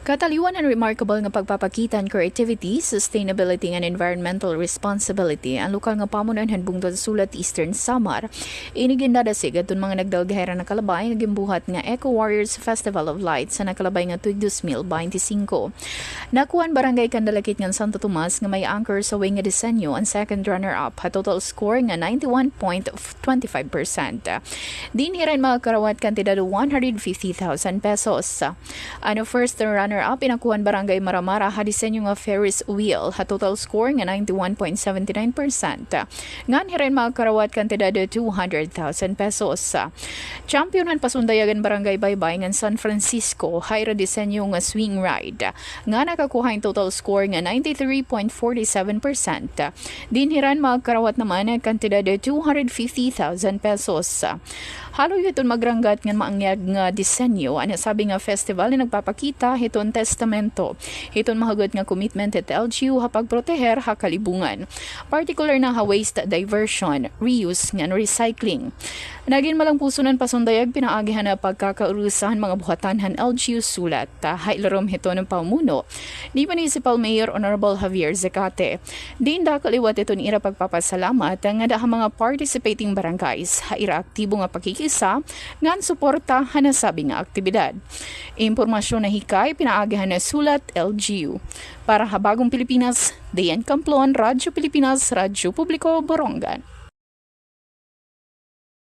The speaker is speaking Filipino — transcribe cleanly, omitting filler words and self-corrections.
Kataliwan and remarkable nga pagpapakitan creativity, sustainability and environmental responsibility ang lokal nga pamunuan bungtod sa Sulat Eastern Samar. Inigindadasig atun mga nagdalgahera na kalabay nga gimbuhat nga Eco Warriors Festival of Lights sa nakalabay nga tuig 2025. Nakuan barangay Kandalakit nga Santo Tomas nga may anchor sa way nga disenyo ang second runner-up at total score nga 91.25%. Dinhiran mga karawat kantidad 150,000 pesos. Ano first runner-up pinakuhan barangay Maramara ha disenyo nga Ferris wheel ha total score nga 91.79%. Ngan hiren mga karawat kantidad 200,000 pesos. Championan pasundayagan barangay Baybay ngan San Francisco ha disenyo nga swing ride. Nga nakakuha ang total score nga 93.47%. Dinhiran mga karawat naman ang kantidad 250,000 pesos. Halo iton magranggat nga maangyag nga disenyo ana sabi nga festival na nagpapakita hiton testamento hiton mahagot nga commitment at LGU ha pagproteher ha kalibungan, particular na ha waste diversion, reuse nga recycling. Nagin malang pusunan pasundayag pinaagihan na pagkakaurusahan mga buhatanhan LGU Sulat ha ilarom hiton ng pamuno ni Municipal Mayor Honorable Javier Zacate. Din dakaliwat iton ira pagpapasalamat nga daha mga participating barangays ha ira aktibo nga pakikisa ngan suporta hanasabi nga aktibidad. Impormasyon na hikay pinaagihan na Sulat LGU. Para Habagong Pilipinas, Dayan Camplon, Radyo Pilipinas, Radyo Publiko, Borongan.